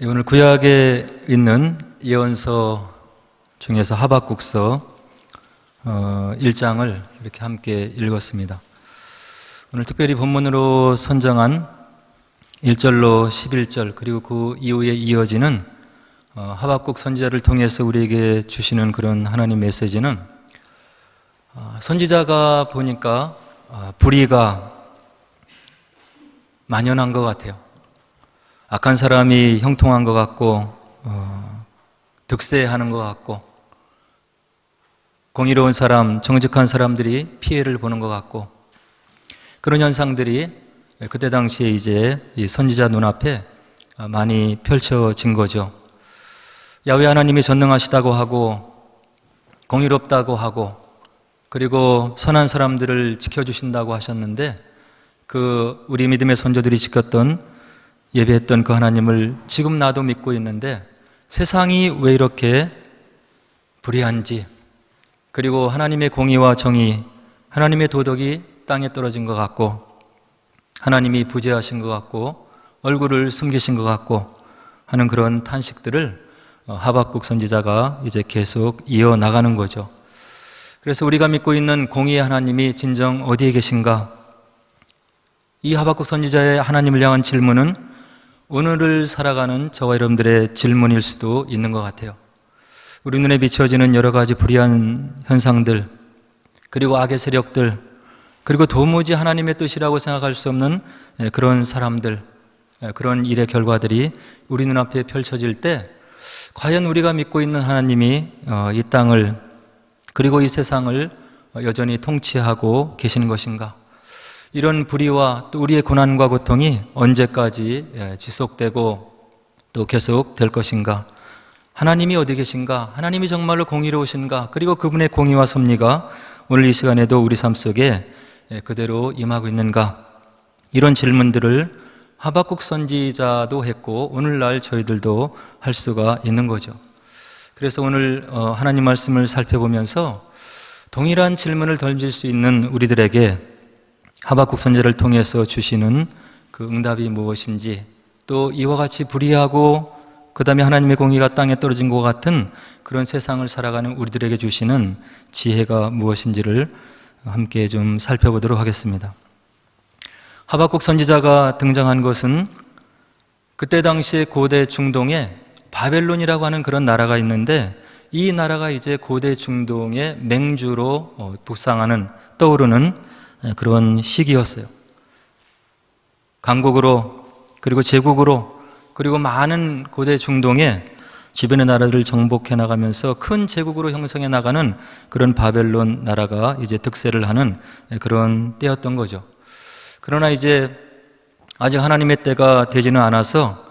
오늘 구약에 있는 예언서 중에서 하박국서 1장을 이렇게 함께 읽었습니다. 오늘 특별히 본문으로 선정한 1절로 11절 그리고 그 이후에 이어지는 하박국 선지자를 통해서 우리에게 주시는 그런 하나님 메시지는 선지자가 보니까 불의가 만연한 것 같아요. 악한 사람이 형통한 것 같고 득세하는 것 같고 공의로운 사람, 정직한 사람들이 피해를 보는 것 같고 그런 현상들이 그때 당시에 이제 이 선지자 눈앞에 많이 펼쳐진 거죠. 야훼 하나님이 전능하시다고 하고 공의롭다고 하고 그리고 선한 사람들을 지켜주신다고 하셨는데 우리 믿음의 선조들이 지켰던 예배했던 그 하나님을 지금 나도 믿고 있는데 세상이 왜 이렇게 불의한지, 그리고 하나님의 공의와 정의, 하나님의 도덕이 땅에 떨어진 것 같고 하나님이 부재하신 것 같고 얼굴을 숨기신 것 같고 하는 그런 탄식들을 하박국 선지자가 이제 계속 이어나가는 거죠. 그래서 우리가 믿고 있는 공의의 하나님이 진정 어디에 계신가? 이 하박국 선지자의 하나님을 향한 질문은 오늘을 살아가는 저와 여러분들의 질문일 수도 있는 것 같아요. 우리 눈에 비춰지는 여러 가지 불의한 현상들, 그리고 악의 세력들, 그리고 도무지 하나님의 뜻이라고 생각할 수 없는 그런 사람들, 그런 일의 결과들이 우리 눈앞에 펼쳐질 때 과연 우리가 믿고 있는 하나님이 이 땅을 그리고 이 세상을 여전히 통치하고 계시는 것인가? 이런 불의와 또 우리의 고난과 고통이 언제까지 지속되고 또 계속될 것인가? 하나님이 어디 계신가? 하나님이 정말로 공의로우신가? 그리고 그분의 공의와 섭리가 오늘 이 시간에도 우리 삶 속에 그대로 임하고 있는가? 이런 질문들을 하박국 선지자도 했고 오늘날 저희들도 할 수가 있는 거죠. 그래서 오늘 하나님 말씀을 살펴보면서 동일한 질문을 던질 수 있는 우리들에게 하박국 선지자를 통해서 주시는 그 응답이 무엇인지, 또 이와 같이 불의하고 그 다음에 하나님의 공의가 땅에 떨어진 것 같은 그런 세상을 살아가는 우리들에게 주시는 지혜가 무엇인지를 함께 좀 살펴보도록 하겠습니다. 하박국 선지자가 등장한 것은 그때 당시에 고대 중동에 바벨론이라고 하는 그런 나라가 있는데 이 나라가 이제 고대 중동의 맹주로 떠오르는 그런 시기였어요. 강국으로 그리고 제국으로 그리고 많은 고대 중동의 주변의 나라들을 정복해 나가면서 큰 제국으로 형성해 나가는 그런 바벨론 나라가 이제 득세를 하는 그런 때였던 거죠. 그러나 이제 아직 하나님의 때가 되지는 않아서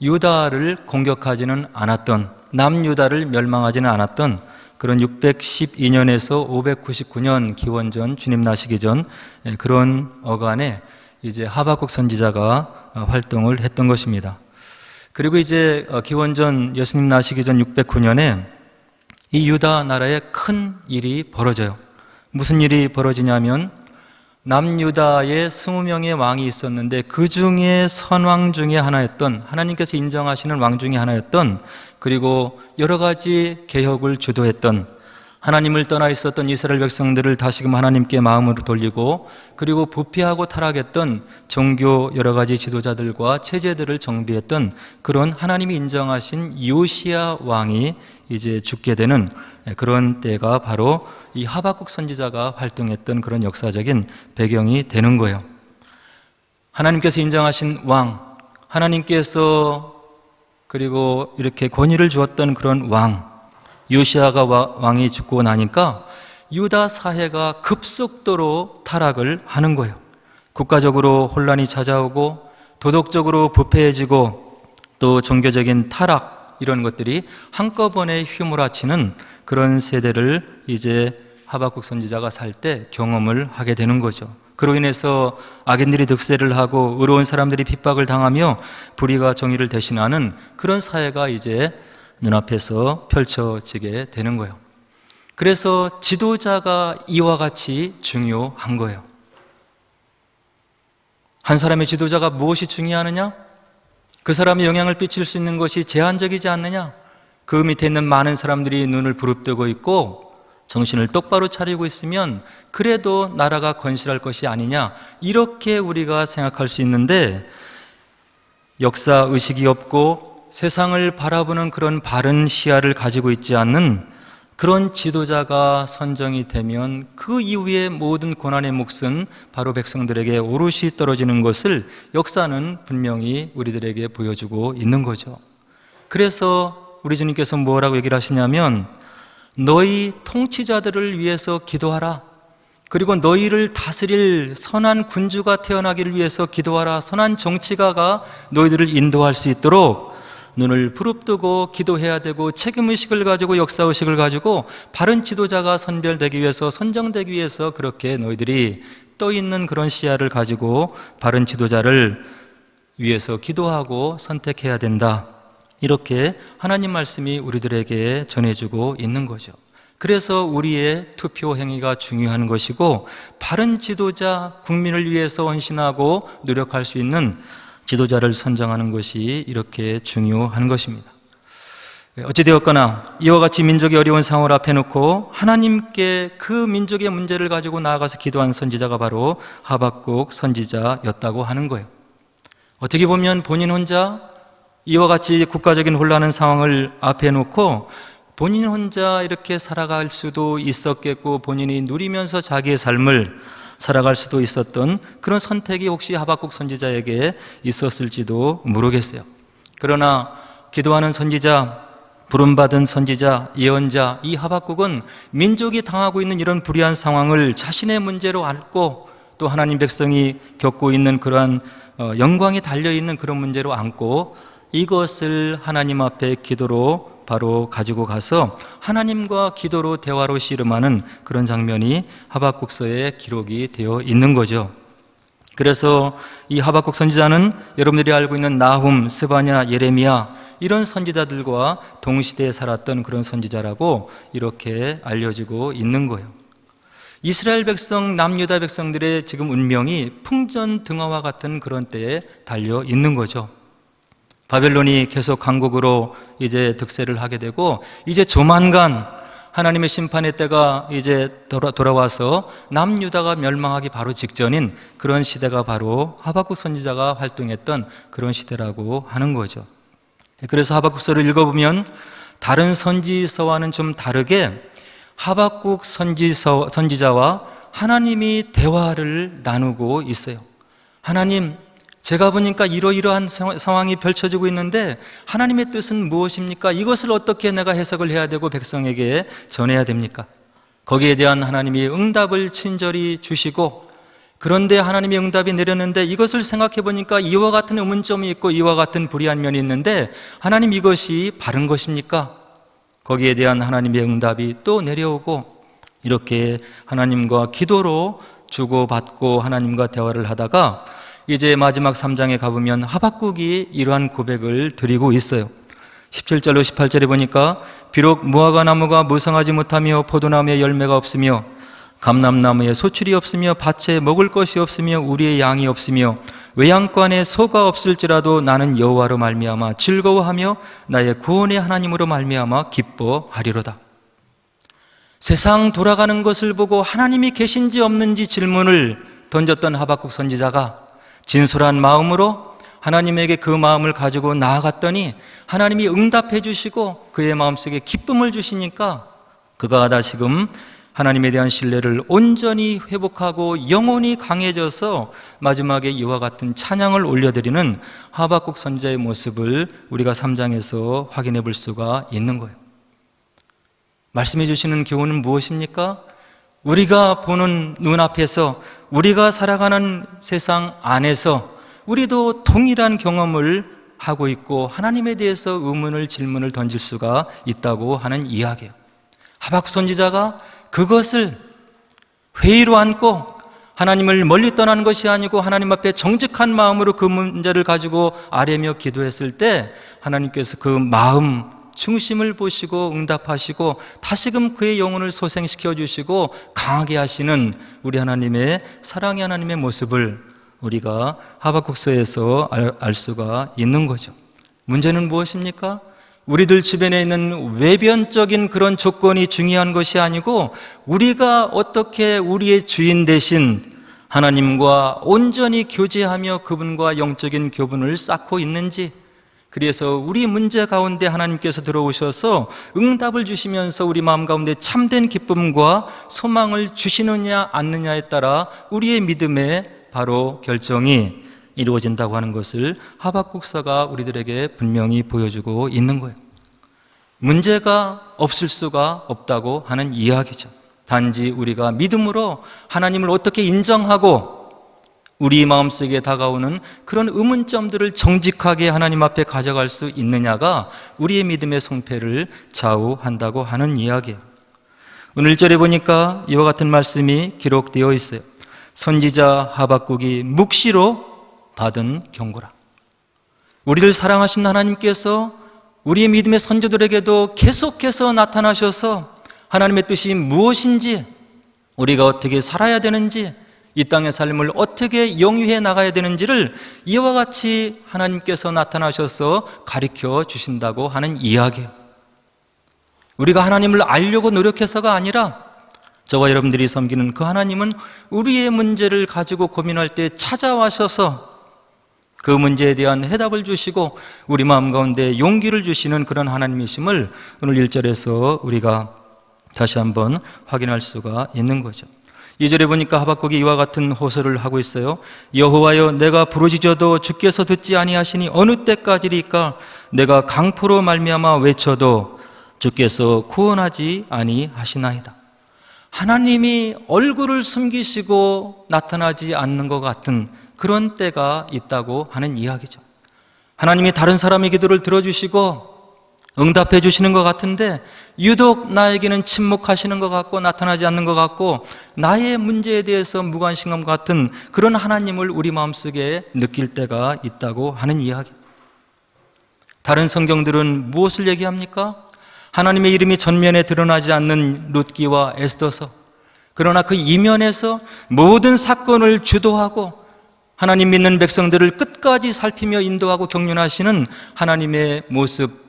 유다를 공격하지는 않았던, 남유다를 멸망하지는 않았던 그런 612년에서 599년 기원전 주님 나시기 전 그런 어간에 이제 하박국 선지자가 활동을 했던 것입니다. 그리고 이제 기원전 예수님 나시기 전 609년에 이 유다 나라에 큰 일이 벌어져요. 무슨 일이 벌어지냐면 남유다에 20명의 왕이 있었는데 그 중에 선왕 중에 하나였던, 하나님께서 인정하시는 왕 중에 하나였던, 그리고 여러 가지 개혁을 주도했던, 하나님을 떠나 있었던 이스라엘 백성들을 다시금 하나님께 마음으로 돌리고 그리고 부패하고 타락했던 종교 여러 가지 지도자들과 체제들을 정비했던 그런 하나님이 인정하신 요시야 왕이 이제 죽게 되는 그런 때가 바로 이 하박국 선지자가 활동했던 그런 역사적인 배경이 되는 거예요. 하나님께서 인정하신 왕, 하나님께서 그리고 이렇게 권위를 주었던 그런 왕, 요시야가 왕이 죽고 나니까 유다 사회가 급속도로 타락을 하는 거예요. 국가적으로 혼란이 찾아오고 도덕적으로 부패해지고 또 종교적인 타락, 이런 것들이 한꺼번에 휘몰아치는 그런 세대를 이제 하박국 선지자가 살 때 경험을 하게 되는 거죠. 그로 인해서 악인들이 득세를 하고 의로운 사람들이 핍박을 당하며 불의가 정의를 대신하는 그런 사회가 이제 눈앞에서 펼쳐지게 되는 거예요. 그래서 지도자가 이와 같이 중요한 거예요. 한 사람의 지도자가 무엇이 중요하느냐? 그 사람의 영향을 끼칠 수 있는 것이 제한적이지 않느냐? 그 밑에 있는 많은 사람들이 눈을 부릅뜨고 있고 정신을 똑바로 차리고 있으면 그래도 나라가 건실할 것이 아니냐, 이렇게 우리가 생각할 수 있는데, 역사 의식이 없고 세상을 바라보는 그런 바른 시야를 가지고 있지 않는 그런 지도자가 선정이 되면 그 이후에 모든 고난의 몫은 바로 백성들에게 오롯이 떨어지는 것을 역사는 분명히 우리들에게 보여주고 있는 거죠. 그래서 우리 주님께서 뭐라고 얘기를 하시냐면, 너희 통치자들을 위해서 기도하라. 그리고 너희를 다스릴 선한 군주가 태어나기를 위해서 기도하라. 선한 정치가가 너희들을 인도할 수 있도록 눈을 부릅뜨고 기도해야 되고, 책임의식을 가지고 역사의식을 가지고 바른 지도자가 선별되기 위해서, 선정되기 위해서 그렇게 너희들이 떠있는 그런 시야를 가지고 바른 지도자를 위해서 기도하고 선택해야 된다. 이렇게 하나님 말씀이 우리들에게 전해주고 있는 거죠. 그래서 우리의 투표 행위가 중요한 것이고, 바른 지도자, 국민을 위해서 헌신하고 노력할 수 있는 지도자를 선정하는 것이 이렇게 중요한 것입니다. 어찌되었거나 이와 같이 민족이 어려운 상황을 앞에 놓고 하나님께 그 민족의 문제를 가지고 나아가서 기도한 선지자가 바로 하박국 선지자였다고 하는 거예요. 어떻게 보면 본인 혼자 이와 같이 국가적인 혼란한 상황을 앞에 놓고 본인 혼자 이렇게 살아갈 수도 있었겠고, 본인이 누리면서 자기의 삶을 살아갈 수도 있었던 그런 선택이 혹시 하박국 선지자에게 있었을지도 모르겠어요. 그러나 기도하는 선지자, 부름받은 선지자, 예언자 이 하박국은 민족이 당하고 있는 이런 불의한 상황을 자신의 문제로 안고, 또 하나님 백성이 겪고 있는 그러한 영광이 달려있는 그런 문제로 안고, 이것을 하나님 앞에 기도로 바로 가지고 가서 하나님과 기도로 대화로 씨름하는 그런 장면이 하박국서에 기록이 되어 있는 거죠. 그래서 이 하박국 선지자는 여러분들이 알고 있는 나훔, 스바냐, 예레미야 이런 선지자들과 동시대에 살았던 그런 선지자라고 이렇게 알려지고 있는 거예요. 이스라엘 백성, 남유다 백성들의 지금 운명이 풍전등화와 같은 그런 때에 달려 있는 거죠. 바벨론이 계속 강국으로 이제 득세를 하게 되고, 이제 조만간 하나님의 심판의 때가 이제 돌아와서 남유다가 멸망하기 바로 직전인 그런 시대가 바로 하박국 선지자가 활동했던 그런 시대라고 하는 거죠. 그래서 하박국서를 읽어보면 다른 선지서와는 좀 다르게 하박국 선지자와 하나님이 대화를 나누고 있어요. 하나님, 제가 보니까 이러이러한 상황이 펼쳐지고 있는데 하나님의 뜻은 무엇입니까? 이것을 어떻게 내가 해석을 해야 되고 백성에게 전해야 됩니까? 거기에 대한 하나님이 응답을 친절히 주시고, 그런데 하나님의 응답이 내렸는데 이것을 생각해 보니까 이와 같은 의문점이 있고 이와 같은 불의한 면이 있는데 하나님, 이것이 바른 것입니까? 거기에 대한 하나님의 응답이 또 내려오고, 이렇게 하나님과 기도로 주고받고 하나님과 대화를 하다가 이제 마지막 3장에 가보면 하박국이 이러한 고백을 드리고 있어요. 17절로 18절에 보니까 비록 무화과 나무가 무성하지 못하며 포도나무에 열매가 없으며 감람나무에 소출이 없으며 밭에 먹을 것이 없으며 우리의 양이 없으며 외양간에 소가 없을지라도 나는 여호와로 말미암아 즐거워하며 나의 구원의 하나님으로 말미암아 기뻐하리로다. 세상 돌아가는 것을 보고 하나님이 계신지 없는지 질문을 던졌던 하박국 선지자가 진솔한 마음으로 하나님에게 그 마음을 가지고 나아갔더니 하나님이 응답해 주시고 그의 마음속에 기쁨을 주시니까 그가 다시금 하나님에 대한 신뢰를 온전히 회복하고 영혼이 강해져서 마지막에 이와 같은 찬양을 올려드리는 하박국 선지자의 모습을 우리가 3장에서 확인해 볼 수가 있는 거예요. 말씀해 주시는 교훈은 무엇입니까? 우리가 보는 눈앞에서, 우리가 살아가는 세상 안에서 우리도 동일한 경험을 하고 있고 하나님에 대해서 의문을, 질문을 던질 수가 있다고 하는 이야기예요. 하박국 선지자가 그것을 회의로 안고 하나님을 멀리 떠나는 것이 아니고 하나님 앞에 정직한 마음으로 그 문제를 가지고 아뢰며 기도했을 때 하나님께서 그 마음 중심을 보시고 응답하시고 다시금 그의 영혼을 소생시켜 주시고 강하게 하시는 우리 하나님의 사랑의 하나님의 모습을 우리가 하박국서에서 알 수가 있는 거죠. 문제는 무엇입니까? 우리들 주변에 있는 외변적인 그런 조건이 중요한 것이 아니고 우리가 어떻게 우리의 주인 대신 하나님과 온전히 교제하며 그분과 영적인 교분을 쌓고 있는지, 그래서 우리 문제 가운데 하나님께서 들어오셔서 응답을 주시면서 우리 마음 가운데 참된 기쁨과 소망을 주시느냐 않느냐에 따라 우리의 믿음의 바로 결정이 이루어진다고 하는 것을 하박국서가 우리들에게 분명히 보여주고 있는 거예요. 문제가 없을 수가 없다고 하는 이야기죠. 단지 우리가 믿음으로 하나님을 어떻게 인정하고 우리 마음속에 다가오는 그런 의문점들을 정직하게 하나님 앞에 가져갈 수 있느냐가 우리의 믿음의 성패를 좌우한다고 하는 이야기예요. 오늘 1절에 보니까 이와 같은 말씀이 기록되어 있어요. 선지자 하박국이 묵시로 받은 경고라. 우리를 사랑하신 하나님께서 우리의 믿음의 선조들에게도 계속해서 나타나셔서 하나님의 뜻이 무엇인지, 우리가 어떻게 살아야 되는지, 이 땅의 삶을 어떻게 영위해 나가야 되는지를 이와 같이 하나님께서 나타나셔서 가르쳐 주신다고 하는 이야기예요. 우리가 하나님을 알려고 노력해서가 아니라 저와 여러분들이 섬기는 그 하나님은 우리의 문제를 가지고 고민할 때 찾아와셔서 그 문제에 대한 해답을 주시고 우리 마음 가운데 용기를 주시는 그런 하나님이심을 오늘 1절에서 우리가 다시 한번 확인할 수가 있는 거죠. 2절에 보니까 하박국이 이와 같은 호소를 하고 있어요. 여호와여, 내가 부르짖어도 주께서 듣지 아니하시니 어느 때까지리까? 내가 강포로 말미암아 외쳐도 주께서 구원하지 아니하시나이다. 하나님이 얼굴을 숨기시고 나타나지 않는 것 같은 그런 때가 있다고 하는 이야기죠. 하나님이 다른 사람의 기도를 들어주시고 응답해 주시는 것 같은데 유독 나에게는 침묵하시는 것 같고 나타나지 않는 것 같고 나의 문제에 대해서 무관심함 같은 그런 하나님을 우리 마음속에 느낄 때가 있다고 하는 이야기. 다른 성경들은 무엇을 얘기합니까? 하나님의 이름이 전면에 드러나지 않는 룻기와 에스더서, 그러나 그 이면에서 모든 사건을 주도하고 하나님 믿는 백성들을 끝까지 살피며 인도하고 격려하시는 하나님의 모습,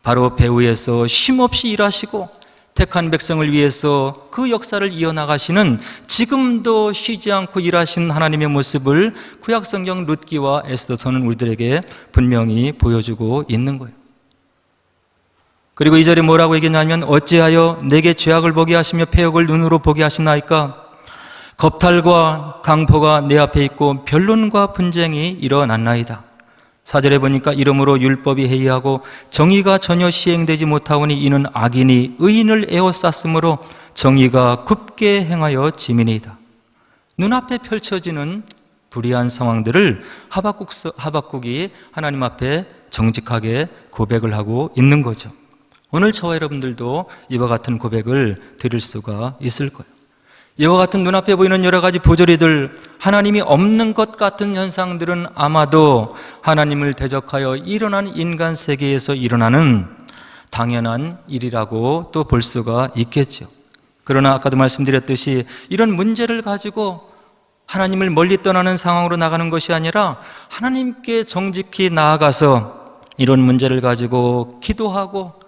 바로 배후에서 쉼없이 일하시고 택한 백성을 위해서 그 역사를 이어나가시는, 지금도 쉬지 않고 일하신 하나님의 모습을 구약성경 룻기와 에스더서는 우리들에게 분명히 보여주고 있는 거예요. 그리고 2절에 뭐라고 얘기하냐면 어찌하여 내게 죄악을 보게 하시며 패역을 눈으로 보게 하시나이까? 겁탈과 강포가 내 앞에 있고 변론과 분쟁이 일어났나이다. 4절에 보니까 이러므로 율법이 해이하고 정의가 전혀 시행되지 못하오니 이는 악인이 의인을 에워쌌으므로 정의가 굽게 행하여 지민이다. 눈앞에 펼쳐지는 불의한 상황들을 하박국이 하나님 앞에 정직하게 고백을 하고 있는 거죠. 오늘 저와 여러분들도 이와 같은 고백을 드릴 수가 있을 거예요. 이와 같은 눈앞에 보이는 여러 가지 부조리들, 하나님이 없는 것 같은 현상들은 아마도 하나님을 대적하여 일어난 인간 세계에서 일어나는 당연한 일이라고 또 볼 수가 있겠죠. 그러나 아까도 말씀드렸듯이 이런 문제를 가지고 하나님을 멀리 떠나는 상황으로 나가는 것이 아니라 하나님께 정직히 나아가서 이런 문제를 가지고 기도하고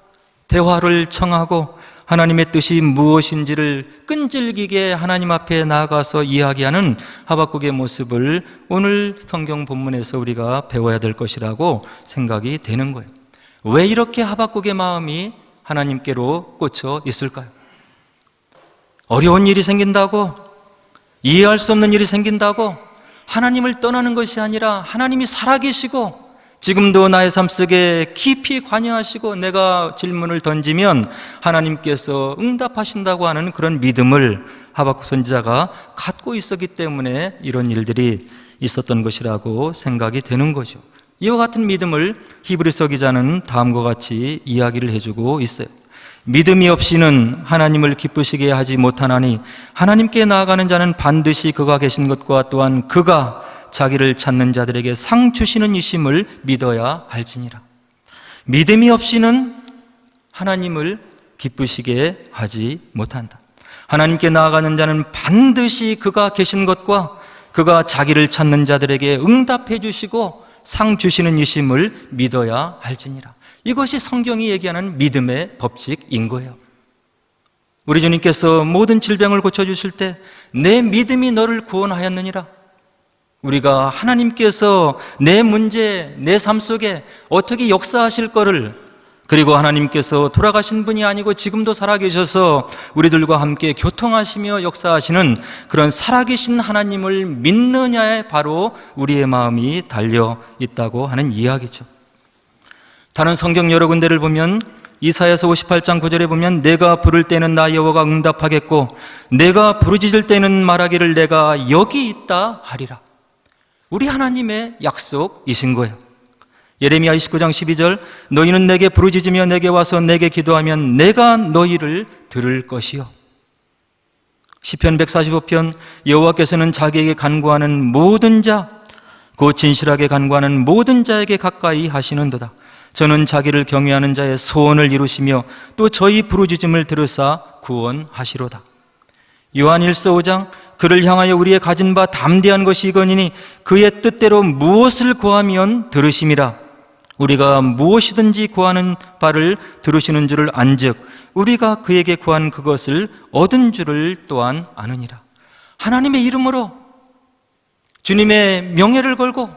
대화를 청하고 하나님의 뜻이 무엇인지를 끈질기게 하나님 앞에 나아가서 이야기하는 하박국의 모습을 오늘 성경 본문에서 우리가 배워야 될 것이라고 생각이 되는 거예요. 왜 이렇게 하박국의 마음이 하나님께로 꽂혀 있을까요? 어려운 일이 생긴다고, 이해할 수 없는 일이 생긴다고 하나님을 떠나는 것이 아니라 하나님이 살아계시고 지금도 나의 삶 속에 깊이 관여하시고 내가 질문을 던지면 하나님께서 응답하신다고 하는 그런 믿음을 하박국 선지자가 갖고 있었기 때문에 이런 일들이 있었던 것이라고 생각이 되는 거죠. 이와 같은 믿음을 히브리서 기자는 다음과 같이 이야기를 해주고 있어요. 믿음이 없이는 하나님을 기쁘시게 하지 못하나니 하나님께 나아가는 자는 반드시 그가 계신 것과 또한 그가 자기를 찾는 자들에게 상 주시는 이심을 믿어야 할지니라. 믿음이 없이는 하나님을 기쁘시게 하지 못한다. 하나님께 나아가는 자는 반드시 그가 계신 것과 그가 자기를 찾는 자들에게 응답해 주시고 상 주시는 이심을 믿어야 할지니라. 이것이 성경이 얘기하는 믿음의 법칙인 거예요. 우리 주님께서 모든 질병을 고쳐주실 때 내 믿음이 너를 구원하였느니라. 우리가 하나님께서 내 문제, 내 삶 속에 어떻게 역사하실 거를, 그리고 하나님께서 돌아가신 분이 아니고 지금도 살아계셔서 우리들과 함께 교통하시며 역사하시는 그런 살아계신 하나님을 믿느냐에 바로 우리의 마음이 달려 있다고 하는 이야기죠. 다른 성경 여러 군데를 보면 이사야서 58장 9절에 보면 내가 부를 때는 나 여호와가 응답하겠고 내가 부르짖을 때는 말하기를 내가 여기 있다 하리라. 우리 하나님의 약속이신 거예요. 예레미야 29장 12절 너희는 내게 부르짖으며 내게 와서 내게 기도하면 내가 너희를 들을 것이요. 시편 145편 여호와께서는 자기에게 간구하는 모든 자 곧 진실하게 간구하는 모든 자에게 가까이 하시는도다. 저는 자기를 경외하는 자의 소원을 이루시며 또 저희 부르짖음을 들으사 구원하시로다. 요한 1서 5장 그를 향하여 우리의 가진 바 담대한 것이 이거니니 그의 뜻대로 무엇을 구하면 들으심이라. 우리가 무엇이든지 구하는 바를 들으시는 줄을 안즉 우리가 그에게 구한 그것을 얻은 줄을 또한 아느니라. 하나님의 이름으로 주님의 명예를 걸고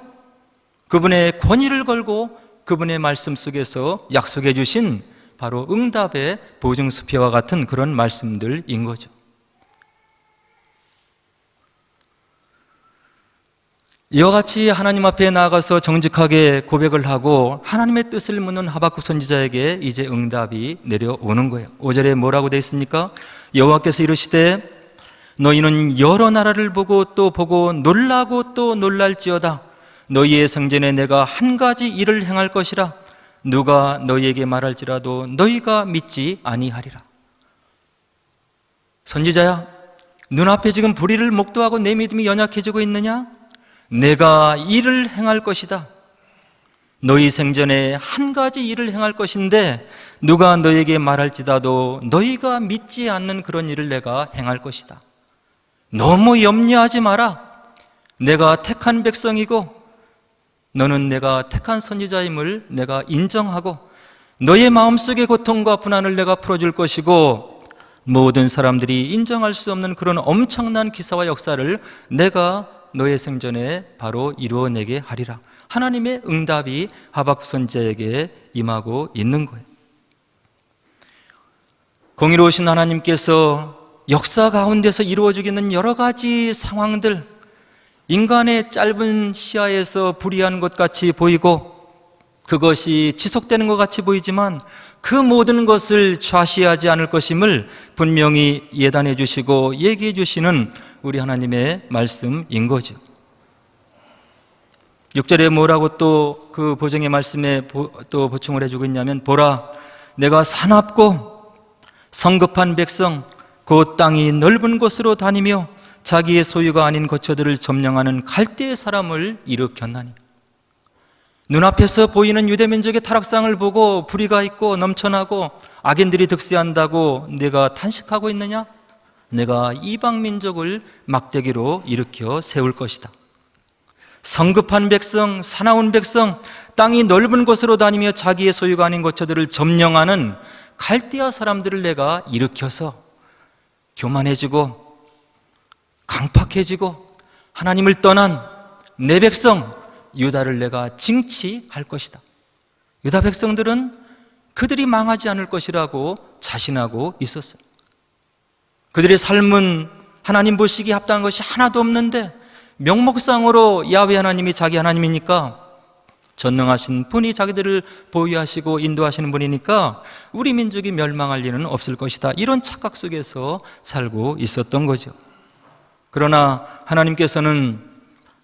그분의 권위를 걸고 그분의 말씀 속에서 약속해 주신 바로 응답의 보증수표와 같은 그런 말씀들인 거죠. 이와 같이 하나님 앞에 나아가서 정직하게 고백을 하고 하나님의 뜻을 묻는 하박국 선지자에게 이제 응답이 내려오는 거예요. 5절에 뭐라고 되어 있습니까? 여호와께서 이르시되 너희는 여러 나라를 보고 또 보고 놀라고 또 놀랄지어다. 너희의 성전에 내가 한 가지 일을 행할 것이라. 누가 너희에게 말할지라도 너희가 믿지 아니하리라. 선지자야, 눈앞에 지금 불의를 목도하고 내 믿음이 연약해지고 있느냐? 내가 일을 행할 것이다. 너희 생전에 한 가지 일을 행할 것인데 누가 너희에게 말할지라도 너희가 믿지 않는 그런 일을 내가 행할 것이다. 너무 염려하지 마라. 내가 택한 백성이고 너는 내가 택한 선지자임을 내가 인정하고 너의 마음속의 고통과 분한을 내가 풀어줄 것이고 모든 사람들이 인정할 수 없는 그런 엄청난 기사와 역사를 내가 너의 생전에 바로 이루어내게 하리라. 하나님의 응답이 하박국 선지자에게 임하고 있는 거예요. 공의로우신 하나님께서 역사 가운데서 이루어지는 여러 가지 상황들, 인간의 짧은 시야에서 불의한 것 같이 보이고 그것이 지속되는 것 같이 보이지만 그 모든 것을 좌시하지 않을 것임을 분명히 예단해 주시고 얘기해 주시는 우리 하나님의 말씀인 거죠. 6절에 뭐라고 또 그 보증의 말씀에 또 보충을 해주고 있냐면 보라 내가 사납고 성급한 백성 그 땅이 넓은 곳으로 다니며 자기의 소유가 아닌 거처들을 점령하는 갈대의 사람을 일으켰나니. 눈앞에서 보이는 유대민족의 타락상을 보고 불의가 있고 넘쳐나고 악인들이 득세한다고 내가 탄식하고 있느냐? 내가 이방민족을 막대기로 일으켜 세울 것이다. 성급한 백성, 사나운 백성, 땅이 넓은 곳으로 다니며 자기의 소유가 아닌 거처들을 점령하는 갈대아 사람들을 내가 일으켜서 교만해지고 강팍해지고 하나님을 떠난 내 백성 유다를 내가 징치할 것이다. 유다 백성들은 그들이 망하지 않을 것이라고 자신하고 있었어요. 그들의 삶은 하나님 보시기에 합당한 것이 하나도 없는데 명목상으로 야훼 하나님이 자기 하나님이니까 전능하신 분이 자기들을 보유하시고 인도하시는 분이니까 우리 민족이 멸망할 일은 없을 것이다. 이런 착각 속에서 살고 있었던 거죠. 그러나 하나님께서는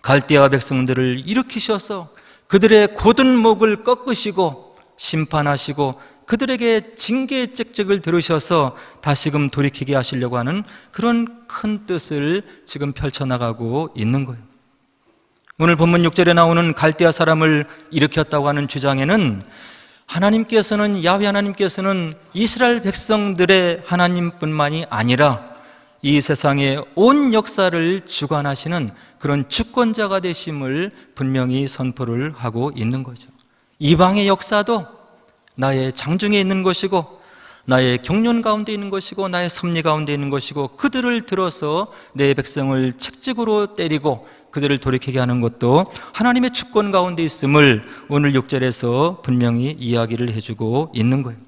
갈대아 백성들을 일으키셔서 그들의 곧은 목을 꺾으시고 심판하시고 그들에게 징계의 책적을 들으셔서 다시금 돌이키게 하시려고 하는 그런 큰 뜻을 지금 펼쳐나가고 있는 거예요. 오늘 본문 6절에 나오는 갈대아 사람을 일으켰다고 하는 주장에는 하나님께서는 야훼 하나님께서는 이스라엘 백성들의 하나님뿐만이 아니라 이 세상의 온 역사를 주관하시는 그런 주권자가 되심을 분명히 선포를 하고 있는 거죠. 이방의 역사도 나의 장중에 있는 것이고, 나의 경륜 가운데 있는 것이고, 나의 섭리 가운데 있는 것이고, 그들을 들어서 내 백성을 책직으로 때리고 그들을 돌이키게 하는 것도 하나님의 주권 가운데 있음을 오늘 6절에서 분명히 이야기를 해주고 있는 거예요.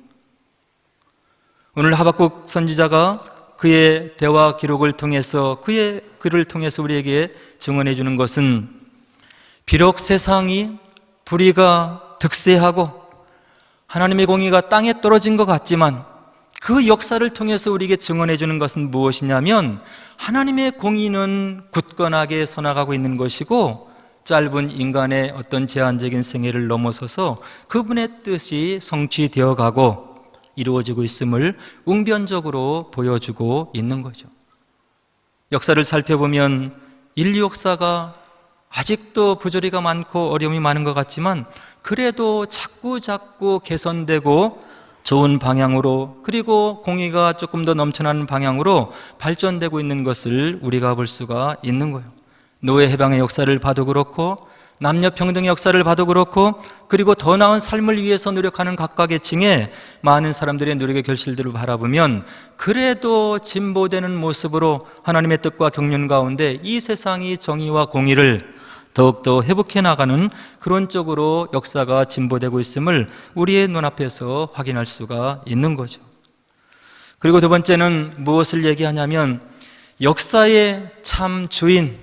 오늘 하박국 선지자가 그의 대화 기록을 통해서, 그의 글을 통해서 우리에게 증언해 주는 것은, 비록 세상이 불의가 득세하고 하나님의 공의가 땅에 떨어진 것 같지만, 그 역사를 통해서 우리에게 증언해 주는 것은 무엇이냐면, 하나님의 공의는 굳건하게 서나가고 있는 것이고, 짧은 인간의 어떤 제한적인 생애를 넘어서서 그분의 뜻이 성취되어 가고 이루어지고 있음을 웅변적으로 보여주고 있는 거죠. 역사를 살펴보면 인류 역사가 아직도 부조리가 많고 어려움이 많은 것 같지만, 그래도 자꾸 개선되고 좋은 방향으로, 그리고 공의가 조금 더 넘쳐나는 방향으로 발전되고 있는 것을 우리가 볼 수가 있는 거예요. 노예 해방의 역사를 봐도 그렇고, 남녀 평등의 역사를 봐도 그렇고, 그리고 더 나은 삶을 위해서 노력하는 각각의 층의 많은 사람들의 노력의 결실들을 바라보면, 그래도 진보되는 모습으로 하나님의 뜻과 경륜 가운데 이 세상이 정의와 공의를 더욱더 회복해 나가는 그런 쪽으로 역사가 진보되고 있음을 우리의 눈앞에서 확인할 수가 있는 거죠. 그리고 두 번째는 무엇을 얘기하냐면, 역사의 참 주인,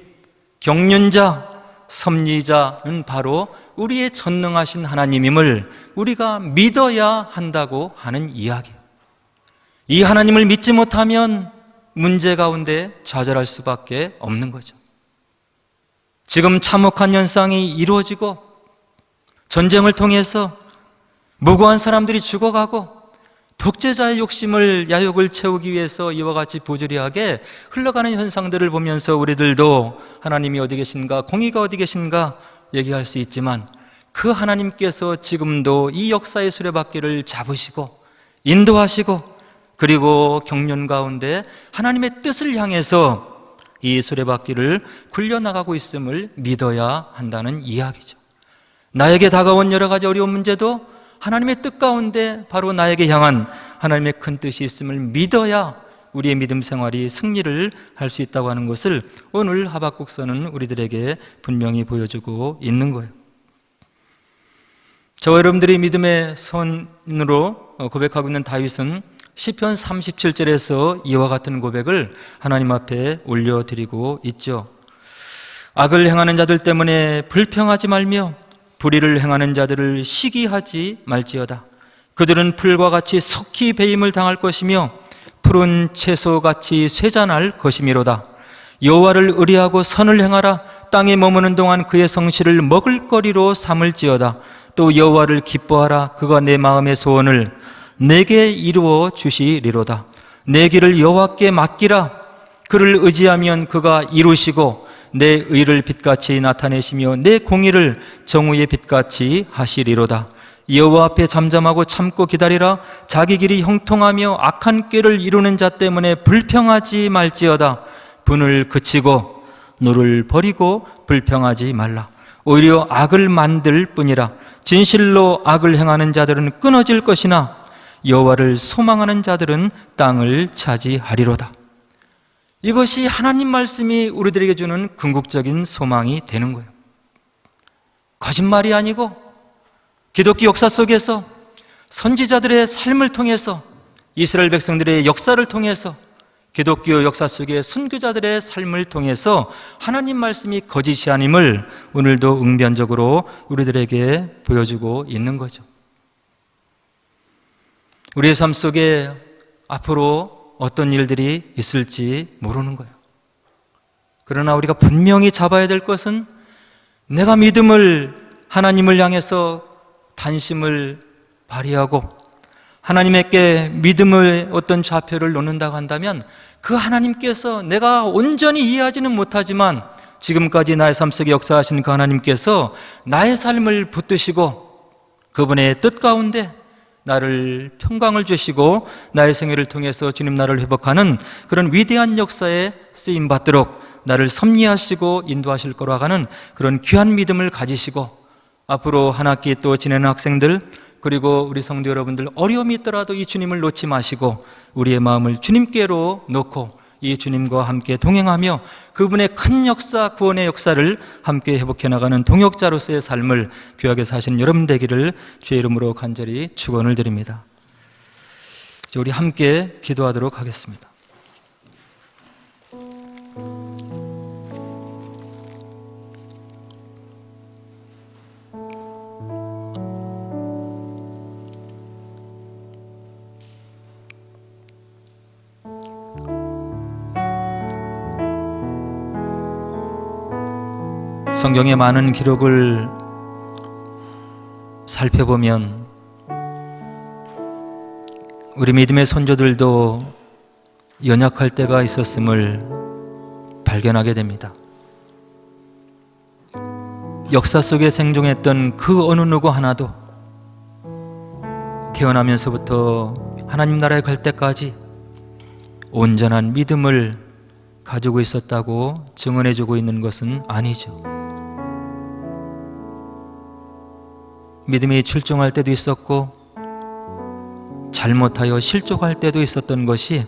경륜자, 섭리자는 바로 우리의 전능하신 하나님임을 우리가 믿어야 한다고 하는 이야기예요. 이 하나님을 믿지 못하면 문제 가운데 좌절할 수밖에 없는 거죠. 지금 참혹한 현상이 이루어지고, 전쟁을 통해서 무고한 사람들이 죽어가고, 독재자의 욕심을, 야욕을 채우기 위해서 이와 같이 부조리하게 흘러가는 현상들을 보면서 우리들도 하나님이 어디 계신가, 공의가 어디 계신가 얘기할 수 있지만, 그 하나님께서 지금도 이 역사의 수레바퀴를 잡으시고 인도하시고, 그리고 경륜 가운데 하나님의 뜻을 향해서 이 수레바퀴를 굴려나가고 있음을 믿어야 한다는 이야기죠. 나에게 다가온 여러 가지 어려운 문제도 하나님의 뜻 가운데 바로 나에게 향한 하나님의 큰 뜻이 있음을 믿어야 우리의 믿음 생활이 승리를 할 수 있다고 하는 것을 오늘 하박국서는 우리들에게 분명히 보여주고 있는 거예요. 저와 여러분들이 믿음의 선으로 고백하고 있는 다윗은 시편 37절에서 이와 같은 고백을 하나님 앞에 올려드리고 있죠. 악을 행하는 자들 때문에 불평하지 말며 불의를 행하는 자들을 시기하지 말지어다. 그들은 풀과 같이 속히 배임을 당할 것이며 푸른 채소같이 쇠잔할 것이미로다. 여호와를 의뢰하고 선을 행하라. 땅에 머무는 동안 그의 성실을 먹을거리로 삼을지어다. 또 여호와를 기뻐하라. 그가 내 마음의 소원을 내게 이루어 주시리로다. 내 길을 여호와께 맡기라. 그를 의지하면 그가 이루시고 내 의를 빛같이 나타내시며 내 공의를 정의의 빛같이 하시리로다. 여호와 앞에 잠잠하고 참고 기다리라. 자기 길이 형통하며 악한 꾀를 이루는 자 때문에 불평하지 말지어다. 분을 그치고 노를 버리고 불평하지 말라. 오히려 악을 만들 뿐이라. 진실로 악을 행하는 자들은 끊어질 것이나 여호와를 소망하는 자들은 땅을 차지하리로다. 이것이 하나님 말씀이 우리들에게 주는 궁극적인 소망이 되는 거예요. 거짓말이 아니고 기독교 역사 속에서 선지자들의 삶을 통해서, 이스라엘 백성들의 역사를 통해서, 기독교 역사 속의 선교자들의 삶을 통해서 하나님 말씀이 거짓이 아님을 오늘도 응변적으로 우리들에게 보여주고 있는 거죠. 우리의 삶 속에 앞으로 어떤 일들이 있을지 모르는 거예요. 그러나 우리가 분명히 잡아야 될 것은, 내가 믿음을, 하나님을 향해서 단심을 발휘하고 하나님께 믿음의 어떤 좌표를 놓는다고 한다면, 그 하나님께서 내가 온전히 이해하지는 못하지만 지금까지 나의 삶 속에 역사하신 그 하나님께서 나의 삶을 붙드시고 그분의 뜻 가운데 나를 평강을 주시고 나의 생애를 통해서 주님 나라를 회복하는 그런 위대한 역사에 쓰임 받도록 나를 섭리하시고 인도하실 거라 하는 그런 귀한 믿음을 가지시고, 앞으로 한 학기 또 지내는 학생들, 그리고 우리 성도 여러분들, 어려움이 있더라도 이 주님을 놓지 마시고 우리의 마음을 주님께로 놓고 이 주님과 함께 동행하며 그분의 큰 역사, 구원의 역사를 함께 회복해 나가는 동역자로서의 삶을 귀하게 사신 여러분 되기를 주의 이름으로 간절히 축원을 드립니다. 이제 우리 함께 기도하도록 하겠습니다. 성경의 많은 기록을 살펴보면 우리 믿음의 선조들도 연약할 때가 있었음을 발견하게 됩니다. 역사 속에 생존했던 그 어느 누구 하나도 태어나면서부터 하나님 나라에 갈 때까지 온전한 믿음을 가지고 있었다고 증언해주고 있는 것은 아니죠. 믿음이 출중할 때도 있었고 잘못하여 실족할 때도 있었던 것이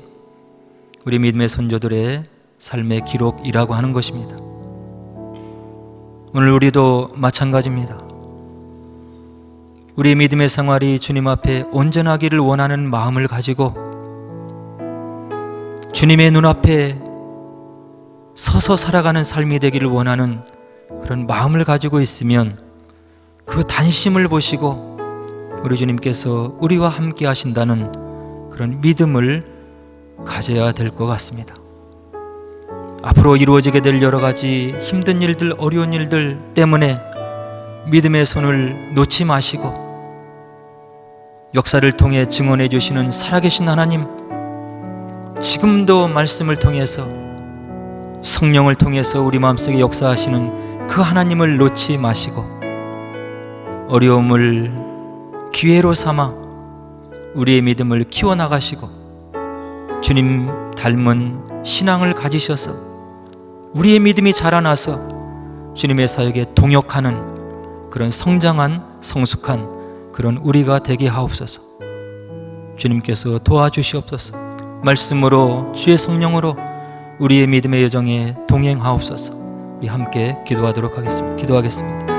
우리 믿음의 선조들의 삶의 기록이라고 하는 것입니다. 오늘 우리도 마찬가지입니다. 우리 믿음의 생활이 주님 앞에 온전하기를 원하는 마음을 가지고 주님의 눈앞에 서서 살아가는 삶이 되기를 원하는 그런 마음을 가지고 있으면 그 단심을 보시고 우리 주님께서 우리와 함께 하신다는 그런 믿음을 가져야 될 것 같습니다. 앞으로 이루어지게 될 여러 가지 힘든 일들, 어려운 일들 때문에 믿음의 손을 놓지 마시고 역사를 통해 증언해 주시는 살아계신 하나님, 지금도 말씀을 통해서 성령을 통해서 우리 마음속에 역사하시는 그 하나님을 놓지 마시고 어려움을 기회로 삼아 우리의 믿음을 키워나가시고 주님 닮은 신앙을 가지셔서 우리의 믿음이 자라나서 주님의 사역에 동역하는 그런 성장한 성숙한 그런 우리가 되게 하옵소서. 주님께서 도와주시옵소서. 말씀으로 주의 성령으로 우리의 믿음의 여정에 동행하옵소서. 우리 함께 기도하도록 하겠습니다. 기도하겠습니다.